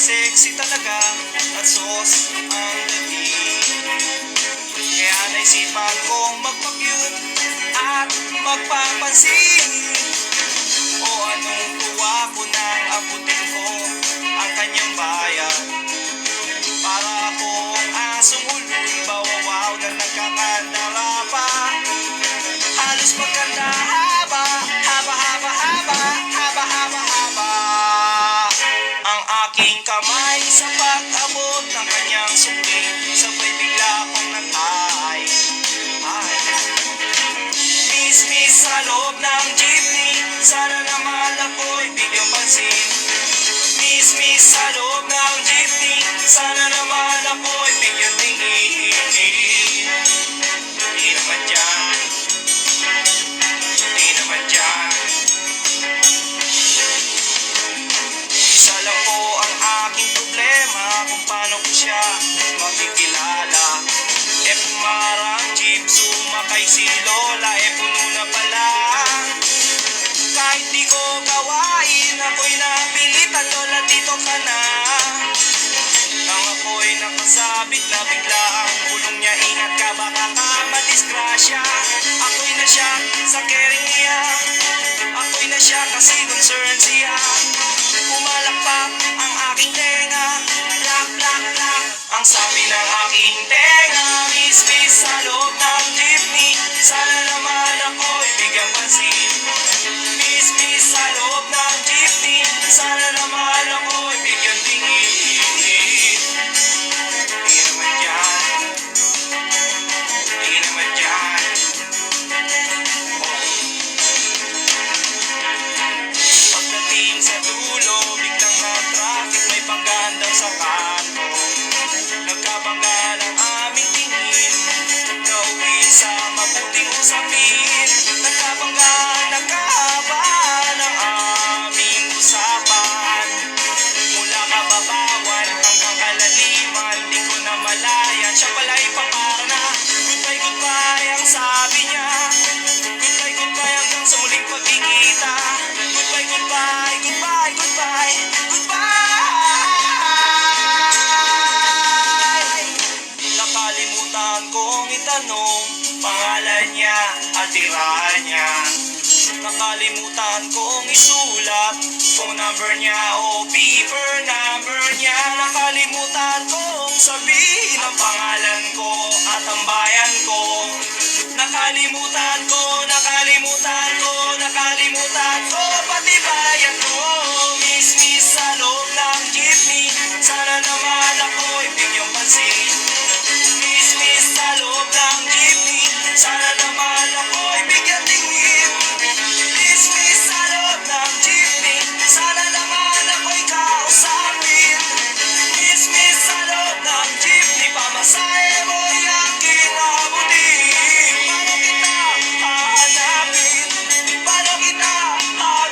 sexy talaga at sos ang dating. Kaya naisipan kong magpa-cute at magpapansin. O anong tuwa ko nang abutin ko ang kanyang bayan. Para akong asong ulul, bawawaw na nagkakandara pa. Halos magkanda haba, haba, haba, haba, haba, haba, haba. Ang aking kamay sa pag-abot ng kanyang sukli, sabay bigla akong nag-ay. Miss, miss sa loob ng jeepney, sana naman ako'y bigyang pansin. Miss, miss sa loob ng jeepney, sana naman ako'y bigyang tingin. Di naman dyan, di naman dyan. Isa lang po ang aking problema kung paano ko siya makikilala. Pumarang jeep, sumakay si Lola, puno na pala. Kahit di ko gawain, ako'y napilitan, Lola, dito ka na. Nang ako'y nakasabit na bigla ang bulong niya, ingat ka baka ka madisgrasya. Ako'y na siya sa caring niya, ako'y na siya kasi concern siya. Pumalakpak ang aking tenga, plak, plak, plak, ang sabi ng aking tenga. Miss, miss sa loob ng jeepney, sana naman ako'y bigyang pansin. Miss, miss sa loob ng jeepney, sana naman ako'y bigyang tingin. Di naman dyan, di naman dyan. Pagdating sa dulo, biglang na-traffic, may pagandang sa kanto. Nagkabangga ng aming tingin, nauwi sa mabuting usapin. Nagkabangga, nagkahaba ng aming usapan. Mula kababawan hanggang kalaliman, di ko na malayan, siya pala'y paparna. Goodbye, goodbye ang sabi niya, goodbye, goodbye hanggang sa muling pagkikita. Goodbye, goodbye, goodbye, goodbye, goodbye. Nakalimutan kong itanong pangalan niya at tirahan niya. Nakalimutan kong isulat phone number niya o paper number niya. Nakalimutan kong sabihin ang pangalan ko at ang bayan ko. Nakalimutan ko, nakalimutan ko, nakalimutan ko pati bayan ko. Miss, miss sa loob ng jeepney, sana naman ako'y bigyang pansin. Miss, miss sa loob ng jeepney, sana naman ako'y bigyang tingin. Miss, miss sa loob ng jeepney, sana naman ako'y kausapin. Miss, miss sa loob ng jeepney, pamasahe mo'y aking abutin. Paano kita hahanapin? Paano kita hahanapin?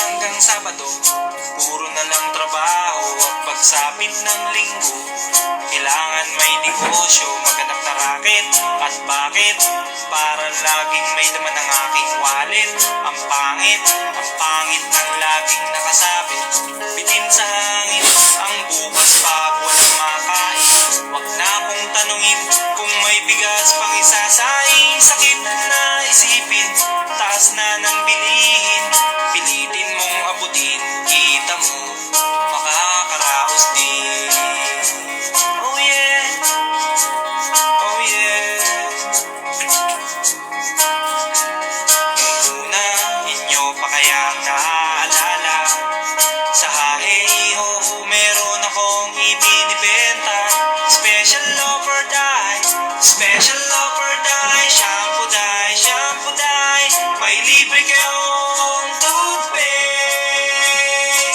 hanggang Sabado, puro na lang trabaho at pagsapit ng linggo. Kailangan may negosyo, maghanap na raket. At bakit? Para laging may laman ang aking wallet. Ang pangit ng laging nakasabit. Bitin sa hangin, ang bukas pag walang makain. Wag na akong tanungin kung may bigas pang isasaing. Sakit na isipin, taas na ng bilihin. Pilitin mong abutin, kita mo, makakaraos din. Oh yeah, oh yeah. Nung una, inyo pa kayang naaalala? Sa hahe-iho, meron akong ibinibenta. Special offer dye, special offer dye. Shampoo dye, shampoo dye. May libre kayong toothpaste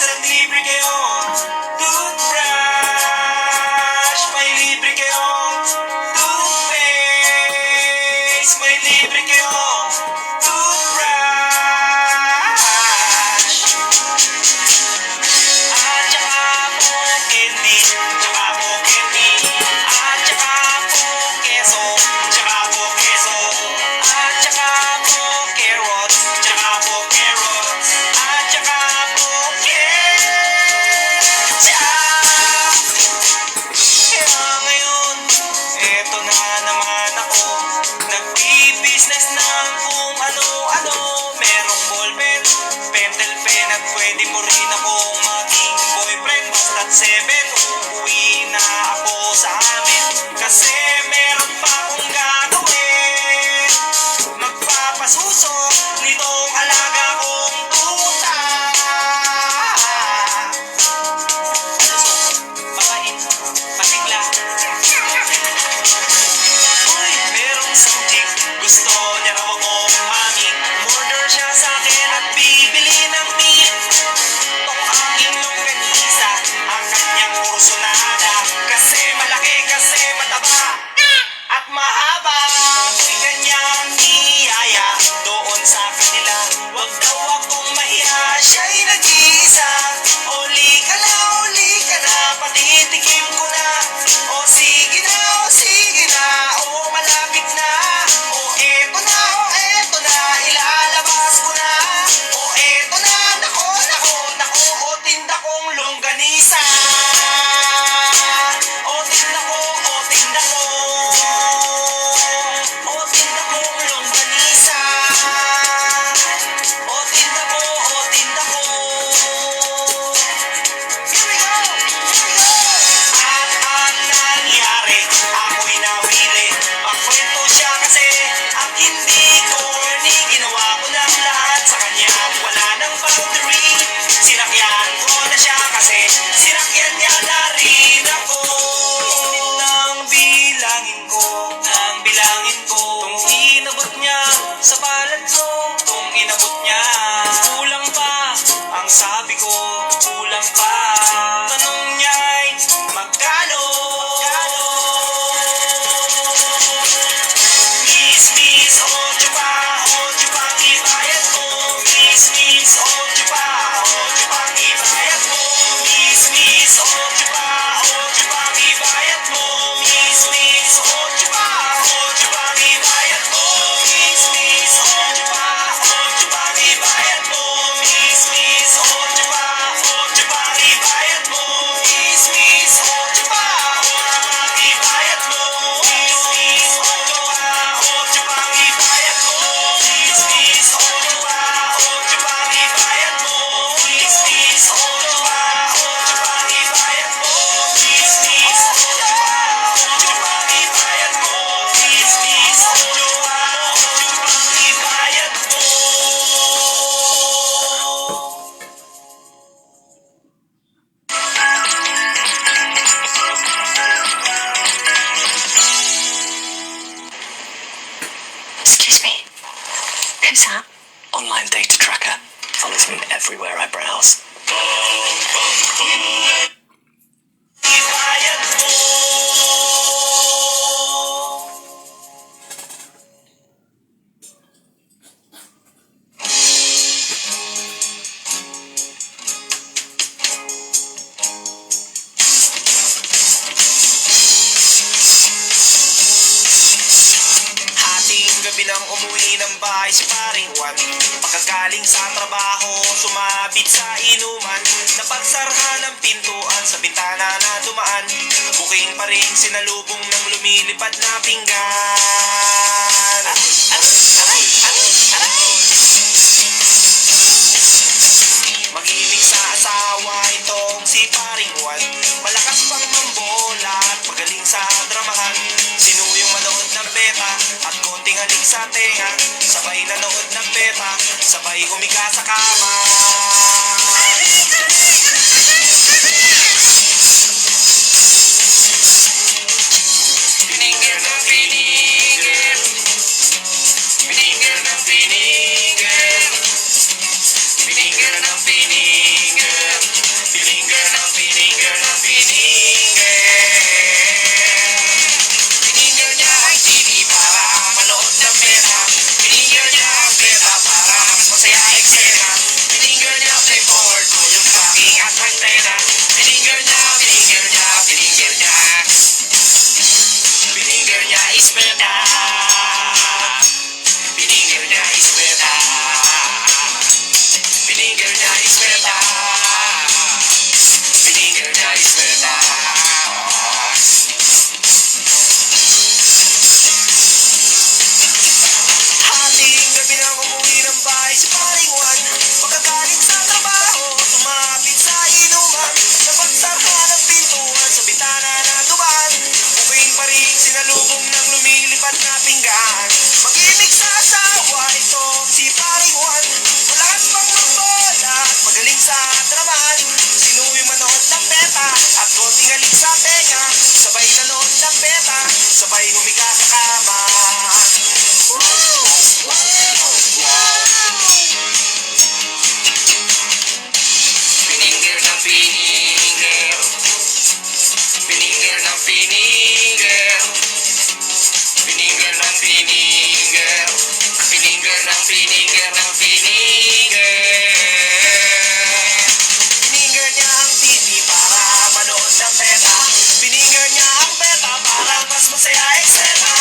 at libre kayong toothbrush. May libre kayong toothpaste, may libre kayong toothbrush. At saka po candy, tsaka po candy. At saka po keso, tsaka po keso. At saka po carrots, tsaka po carrots. At saka po ketchup. Kaya ngayon, eto na naman ako. Nagbi-business ng kung ano-ano. Merong ballpen, pentel pen, at pwede mo rin akong maging boyfriend. Basta't 7, uuwi na ako sa amin. Kasi meron pa akong gagawin. Magpapasuso nitong alaga kong tuta. Makain, pasigla. Uy, merong isang chick, gusto niya raw akong mami. Order siya sa akin at bibili ng meat. Tong aking longganisa, ang kanyang kursunada. Kasi malaki, kasi mataba, at mahaba. Ako'y kanyang niyaya doon sa kanila. Wag daw akong mahiya, siya'y nag-iisa. Uli ka na, patitikim ko na. O sige na, o sige na, o malapit na. O eto na, ilalabas ko na. O eto na, nako, o tinda kong longganisa. O tinda ko, o tinda ko. O tinda kong longganisa. O tinda ko, o tinda ko. Here we go! At ang nangyari, ako'y nawili. Magkwento siya kasi at hindi corny. Ginawa ko ng lahat sa kanya, wala nang boundary. Sinakyan ko na siya kasi sinakyan niya na rin ako. Ng bila bahay si paring Juan. Pagkagaling sa trabaho, sumabit sa inuman. Napagsarhan ng pintuan sa bintana na dumaan. Buking pa rin sinalubong ng lumilipad na pinggan. Mag-ibig sa asawa itong si paring Juan. Malakas pang mambola at magaling sa dramahan. Sinuyong manood ng beta at konting halik sa tenga. Sabay nanood ng beta, sabay humiga sa kama. Pininger ng pininger, pininger ng pininger, pininger ng pininger, pininger ng pininger ng pininger. Pininger niya ang TV para manood ng beta. Pininger niya ang beta para mas masaya eksena. Pininger niya playboard ko yung fucking at antena. Pininger niya, pininger niya, pininger niya. Pininger niya is beta. Pininger niya is beta. Pininger niya is beta. Pininger niya is beta. Hating gabi nang umuwi ng bahay si paring Juan. Pagkagaling sa trabaho, sumapit sa inuman. Napagsarhan ng pintuan sa bintana na dumaan. Buking pa rin sinalubong ng lumilipad na pinggan. Mag-ibig sa asawa itong si paring Juan. Malakas pang mambola at magaling sa dramahan. Sinuwi manood ng beta at konting halik sa tenga. Sabay nanood ng beta, sabay humiga sa kama. Pininger ng pininger, pininger ng pininger, pininger ng pininger, pininger ng pininger ng pininger. Pininger niya ang TV para manood ng beta. Pininger niya ang beta para mas masaya eksena.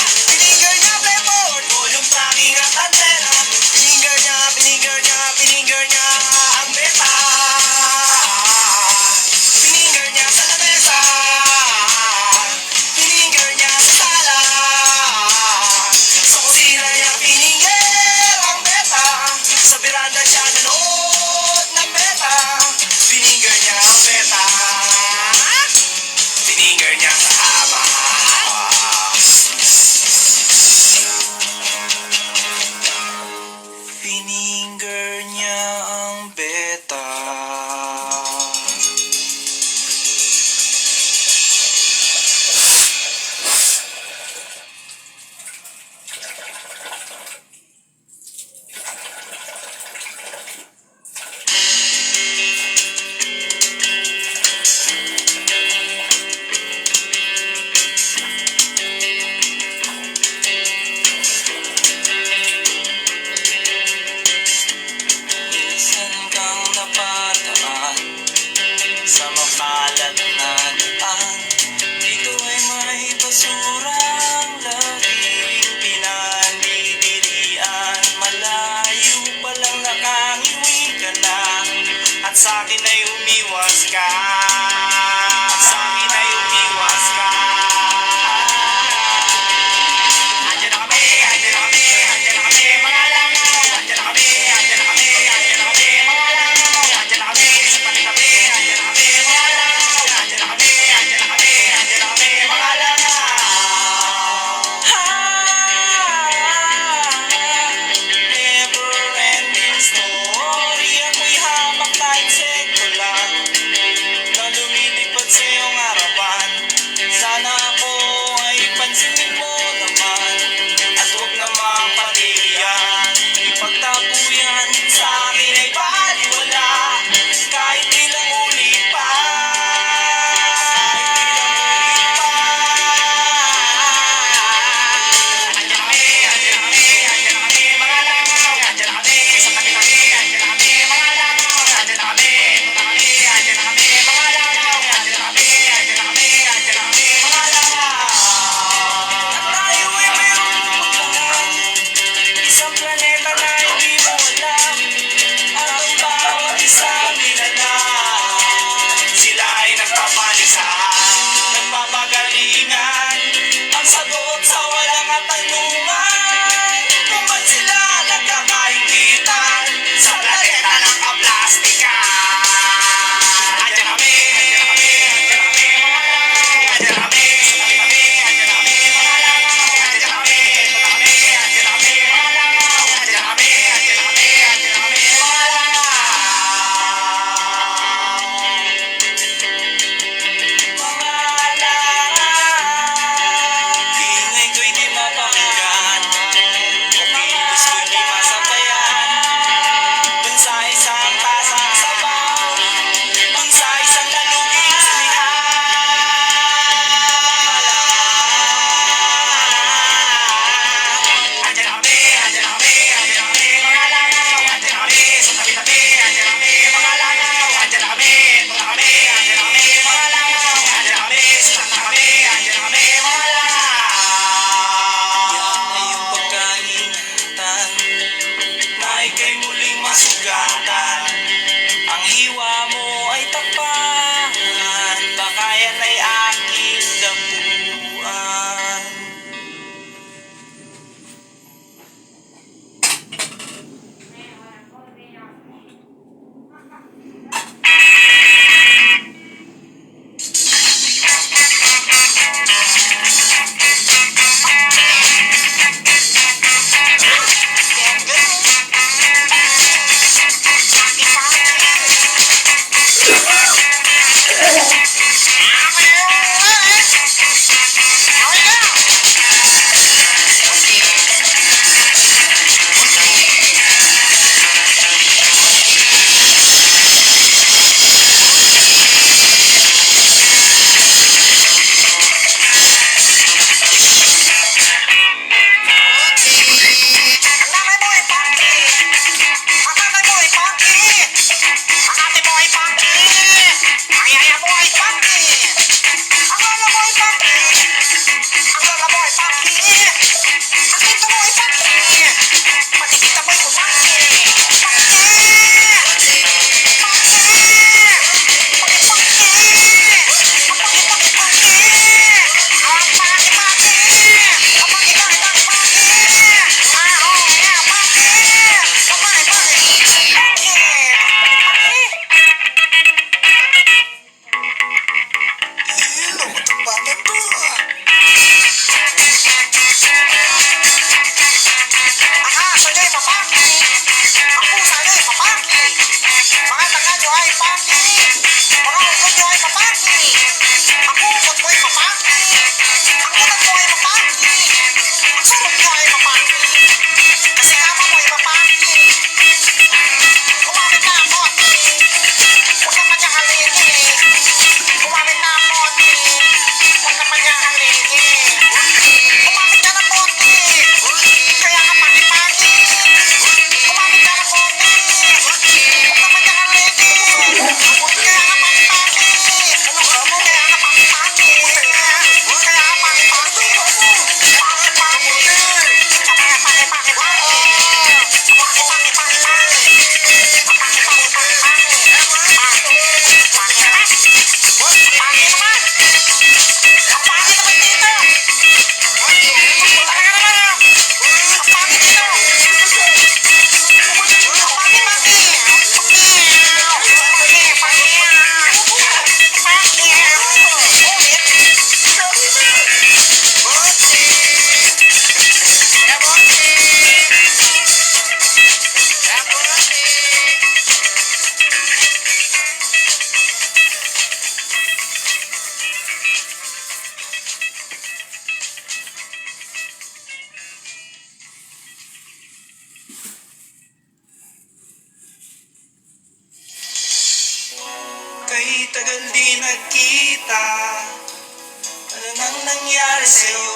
nangyari sa'yo?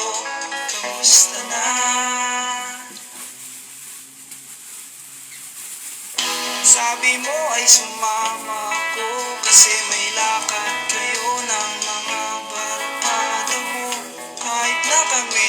Kamusta na? Sabi mo ay sumama ko kasi may lakad kayo ng mga barkada mo. Kahit na kami